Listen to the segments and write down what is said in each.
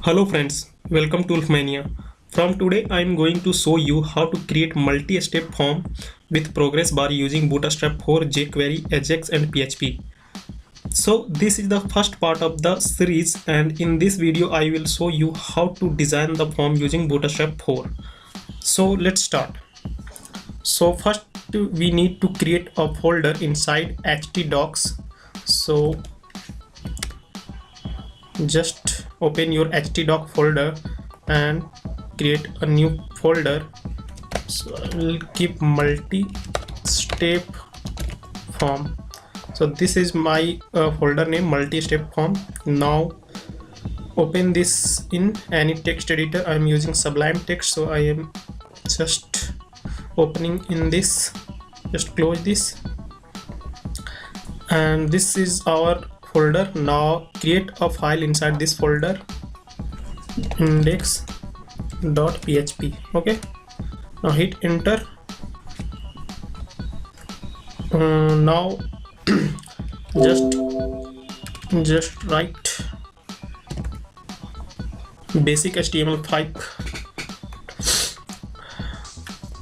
Hello friends, welcome to Ulfmania. From today I am going to show you how to create multi-step form with progress bar using Bootstrap 4, jQuery, Ajax and PHP. So this is the first part of the series, and in this video I will show you how to design the form using Bootstrap 4. So let's start. So first we need to create a folder inside htdocs. So just open your htdoc folder and create a new folder. So I will keep multi-step form. So this is my folder name, multi-step form. Now open this in any text editor. I am using Sublime Text, so I am just opening in this. Just close this, and this is our folder. Now create a file inside this folder, index.php. okay, now hit enter. Now just write basic HTML5.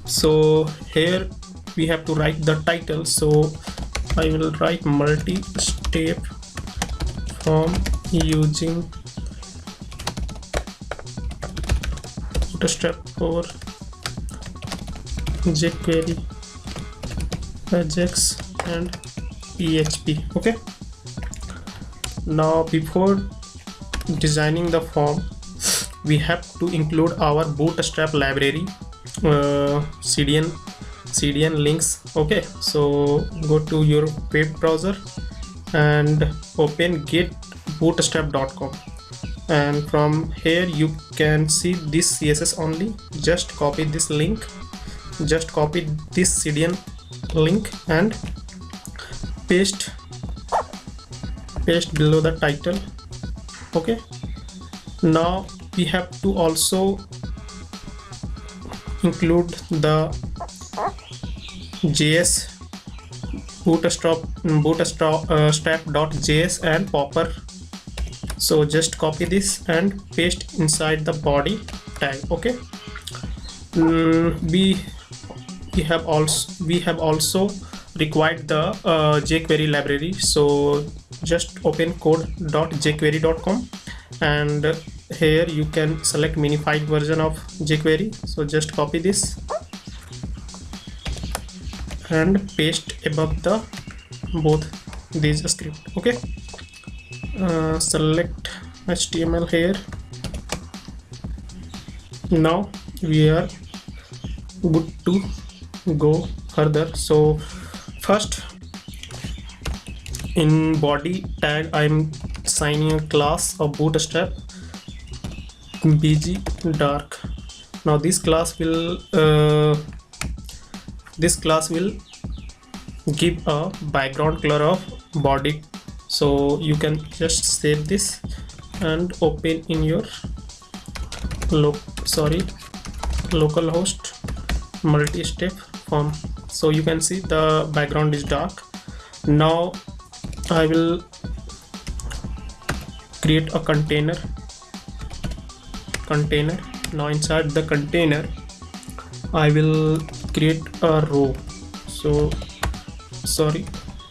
So here we have to write the title, so I will write multi-step form using Bootstrap 4, jQuery, Ajax and PHP. okay, now before designing the form we have to include our Bootstrap library, CDN links. okay, so go to your web browser and open getbootstrap.com, and from here you can see this CSS only. Just copy this link, just copy this CDN link and paste below the title. okay, now we have to also include the JS bootstrap.js and popper. So just copy this and paste inside the body tag. okay, we have also required the jQuery library. So just open code.jquery.com, and here you can select minified version of jQuery. So just copy this and paste above the both these script. okay, select HTML here. Now we are good to go further. So first in body tag I'm assigning a class of Bootstrap bg dark. Now this class will give a background color of body. So you can just save this and open in your localhost multi-step form. So you can see the background is dark. Now I will create a container. Now inside the container I will create a row.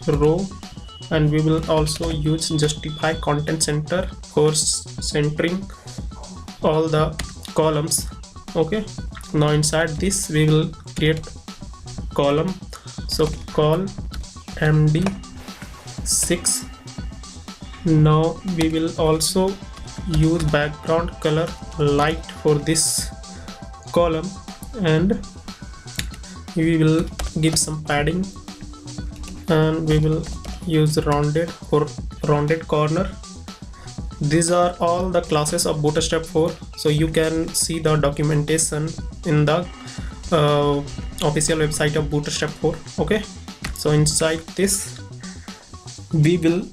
Row, and we will also use justify content center for centering all the columns. okay, now inside this we will create column. So call md6. now we will also use background color light for this column, and we will give some padding, and we will use rounded for rounded corner. These are all the classes of Bootstrap 4. So you can see the documentation in the official website of Bootstrap 4. okay, so inside this we will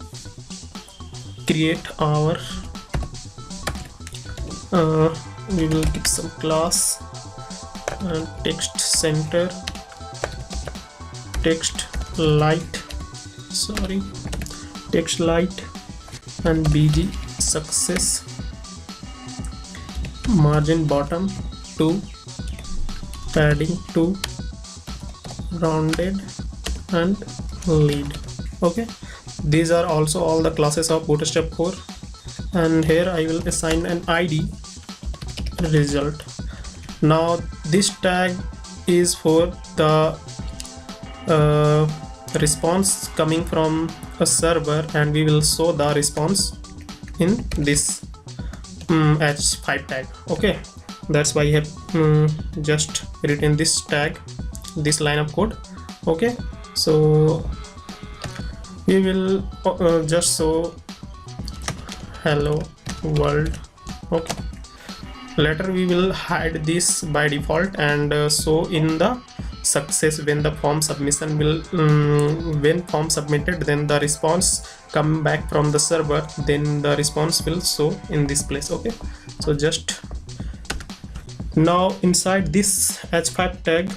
create our we will give some class and text center, text light and bg success margin bottom 2, padding 2, rounded, and lead. Okay, these are also all the classes of Bootstrap 4, and here I will assign an ID result. Now this tag is for the response coming from a server, and we will show the response in this h5 tag. Okay, that's why I have just written this tag, this line of code. Okay, so we will just show hello world. Okay, later we will hide this by default and show in the success when the form submission will when form submitted, then the response come back from the server, then the response will show in this place. Okay, so just now inside this h5 tag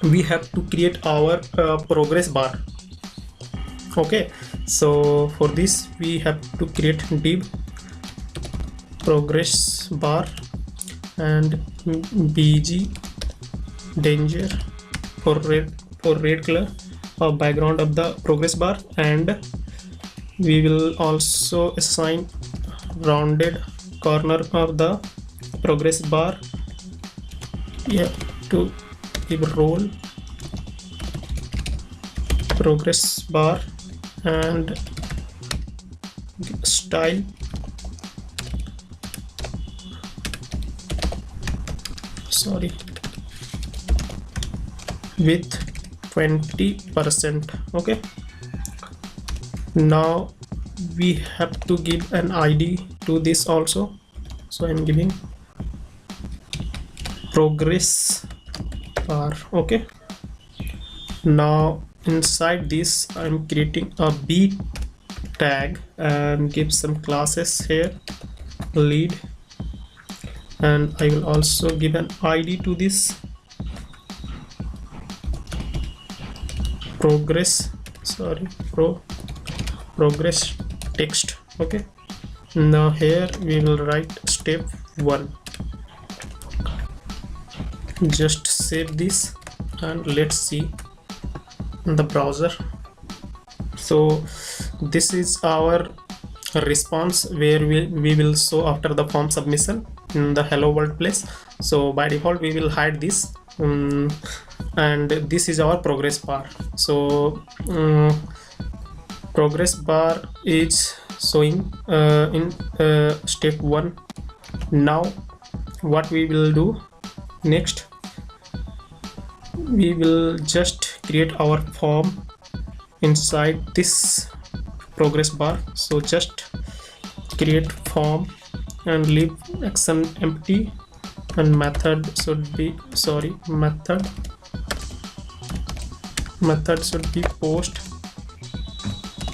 we have to create our progress bar. Okay, so for this we have to create div progress bar and bg danger for red color of background of the progress bar, and we will also assign rounded corner of the progress bar. Yeah, to give role progress bar and style with 20%. Okay, now we have to give an ID to this also, so I'm giving progress bar. Okay, now inside this I'm creating a b tag and give some classes here, lead, and I will also give an ID to this progress text. Okay, now here we will write step 1. Just save this and let's see in the browser. So this is our response where we will show after the form submission in the hello world place. So by default we will hide this, and this is our progress bar. So progress bar is showing in step 1. Now what we will do next, we will just create our form inside this progress bar. So just create form and leave action empty, and method should be method should be post,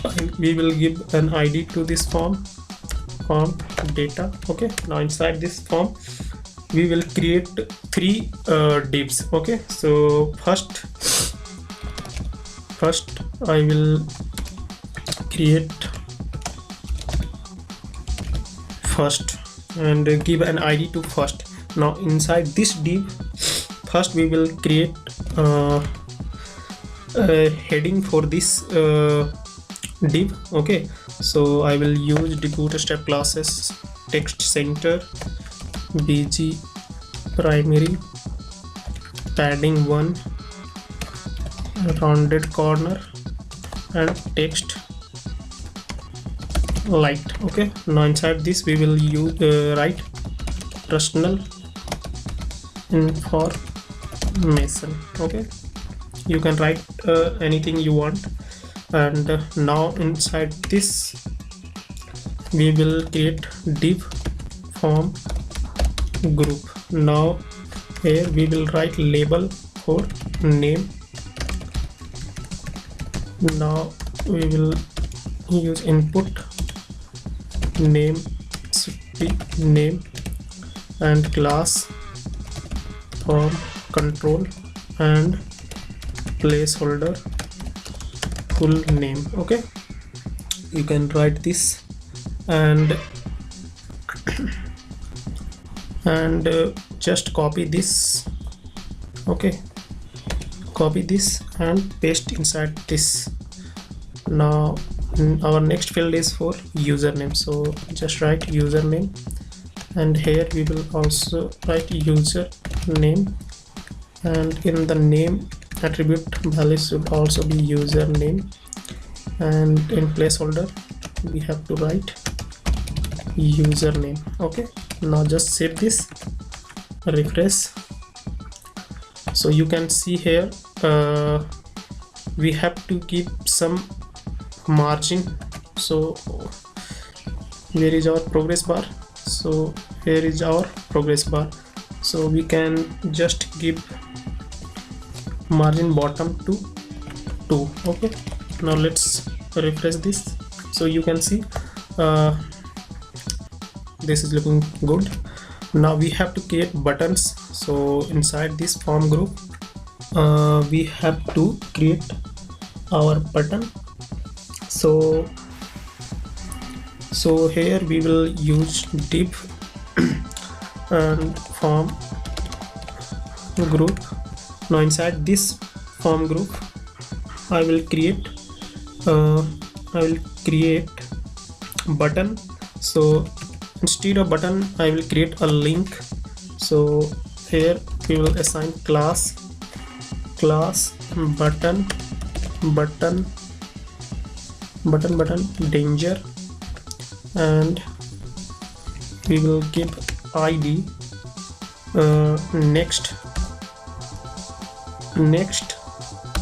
and we will give an ID to this form data. Okay, now inside this form we will create 3 divs. Okay, so first I will create first and give an ID to first. Now inside this div first we will create a heading for this div. Okay, so I will use the Bootstrap classes text center, bg primary, padding 1, rounded corner, and text light. Okay, now inside this we will use write personal information. Okay, you can write anything you want. And now inside this we will create div form group. Now here we will write label for name. Now we will use input name should be name, and class form control, and placeholder full name. Okay, you can write this, and and just copy this. Okay, copy this and paste inside this. Now our next field is for username, so just write username, and here we will also write username, and in the name attribute value should also be username, and in placeholder we have to write username. Okay, now just save this, refresh. So you can see here we have to give some margin. So where is our progress bar? So here is our progress bar, so we can just give margin bottom to 2. Okay, now let's refresh this. So you can see this is looking good. Now we have to create buttons. So inside this form group we have to create our button. So here we will use div and form group. Now inside this form group I will create button. So instead of button I will create a link. So here we will assign class button danger, and we will give id next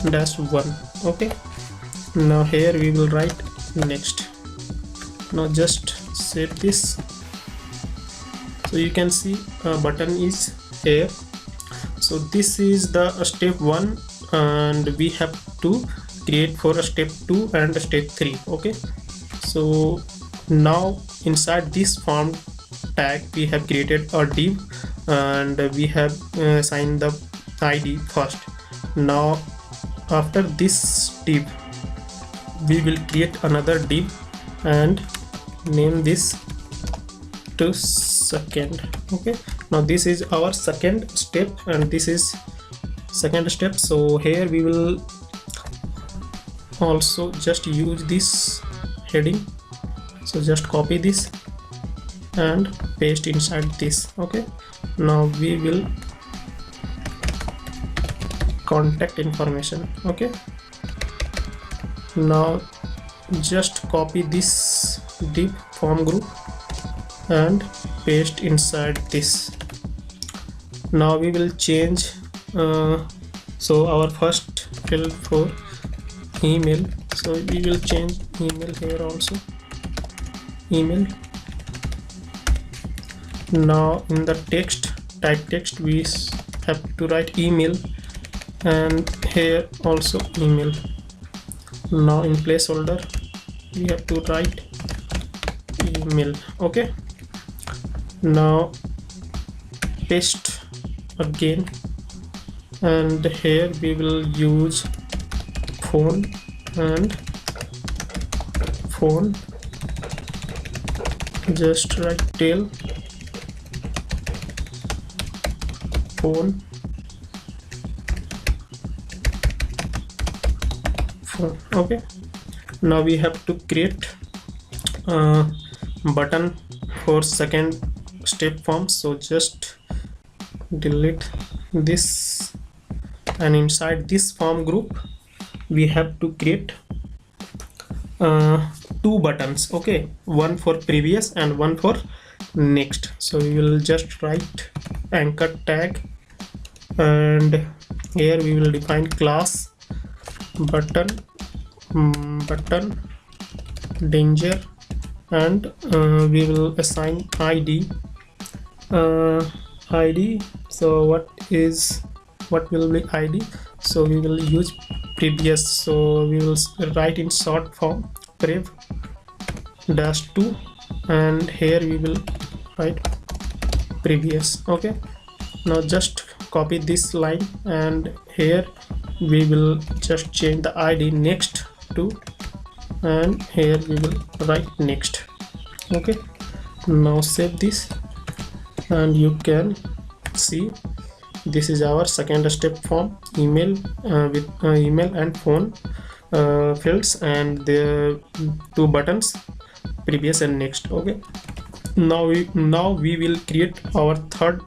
-1. Okay, now here we will write next. Now just save this. So you can see button is here. So this is the step 1, and we have to create for a step 2 and a step 3. Okay, so now inside this form tag we have created a div, and we have assigned the id first. Now after this div we will create another div and name this to second. Okay, now this is our second step, and this is second step. So here we will also just use this heading. So just copy this and paste inside this. Okay, now we will contact information. Okay, now just copy this div form group and paste inside this. Now we will change so our first field for email, so we will change email here also, email. Now in the type text we have to write email, and here also email. Now in placeholder we have to write email. Okay, now paste again, and here we will use phone and phone. Just write tail phone. Okay, now we have to create button for second step form. So just delete this, and inside this form group we have to create 2 buttons. Okay, one for previous and one for next. So we will just write anchor tag, and here we will define class button danger, and we will assign id. So what will be id? So we will use previous. So we will write in short form prev -2, and here we will write previous. Okay, now just copy this line, and here we will just change the id next to, and here we will write next. Okay, now save this, and you can see this is our second step form, email with email and phone fields, and the two buttons, previous and next. Okay, now we will create our third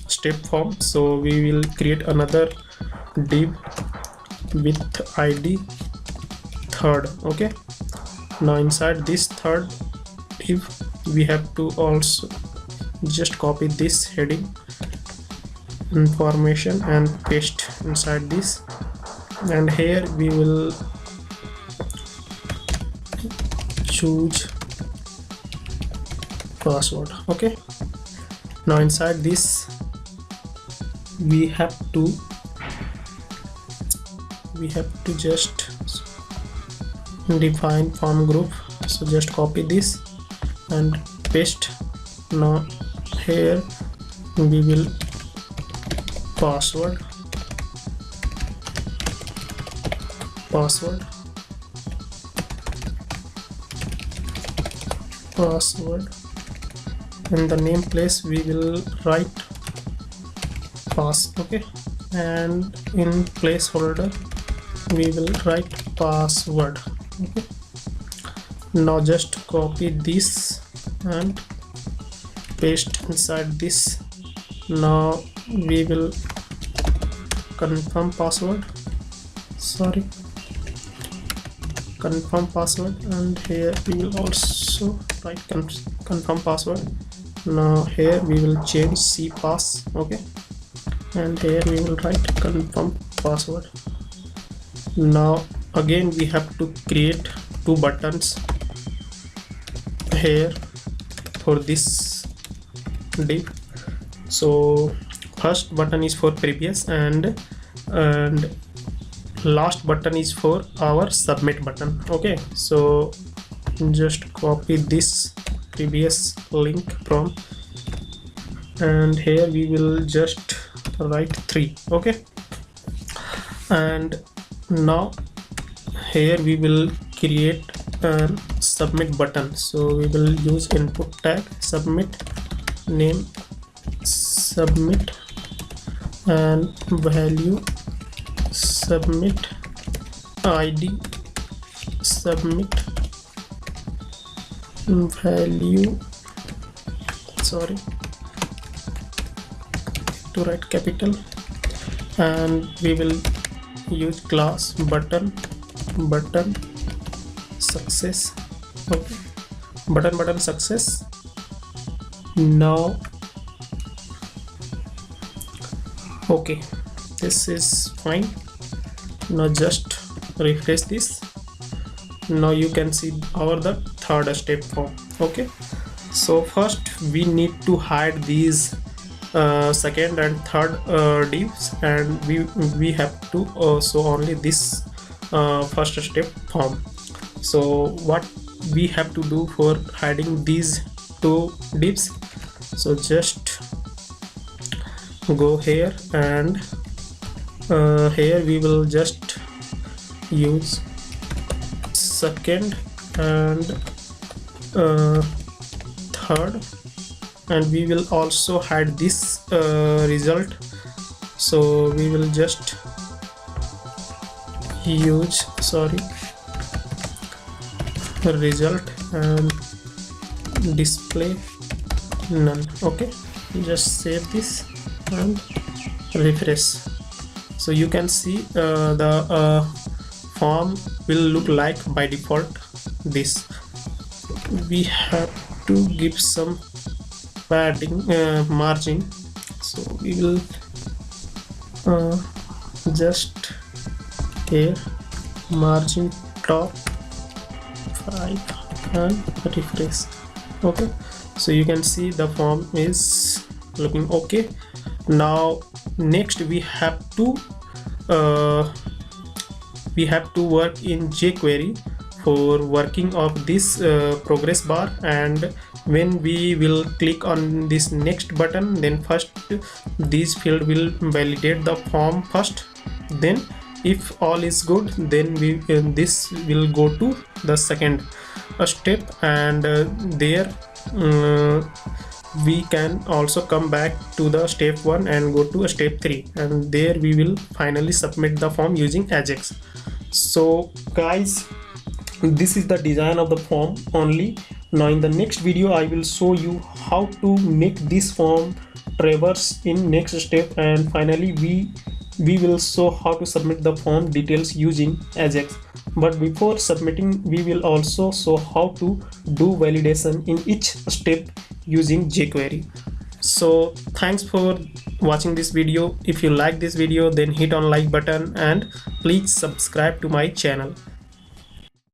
step form. So we will create another div with id third. Okay, now inside this third div we have to also just copy this heading information and paste inside this, and here we will choose password. Okay, now inside this we have to just define form group. So just copy this and paste. Now here we will password in the name place we will write pass. Okay, and in placeholder we will write password. Okay, now just copy this and paste inside this. Now we will confirm password, and here we will also write confirm password. Now here we will change cpass. Okay, and here we will write confirm password. Now again we have to create two buttons here for this div. So first button is for previous and last button is for our submit button. Okay, so just copy this previous link from, and here we will just write 3. Okay, and now here we will create a submit button. So we will use input tag submit name submit and value submit id submit value, to write capital, and we will use class button success. Okay, button success. Now okay, this is fine. Now just refresh this. Now you can see the third step form. Okay, so first we need to hide these second and third divs, and we have to show only this first step form. So what we have to do for hiding these two divs? So just go here, and here we will just use second and third, and we will also hide this result. So we will just use result and display none. Okay, just save this and refresh. So you can see the form will look like by default this. We have to give some padding margin. So we will just here margin top 5 and refresh. Okay, so you can see the form is looking okay. Now next we have to work in jQuery for working of this progress bar, and when we will click on this next button, then first this field will validate the form first, then if all is good, then this will go to the second step, and there we can also come back to the step 1 and go to step 3, and there we will finally submit the form using Ajax. So guys, this is the design of the form only. Now in the next video I will show you how to make this form traverse in next step, and finally we will show how to submit the form details using Ajax. But before submitting, we will also show how to do validation in each step using jQuery. So thanks for watching this video. If you like this video, then hit on like button and please subscribe to my channel.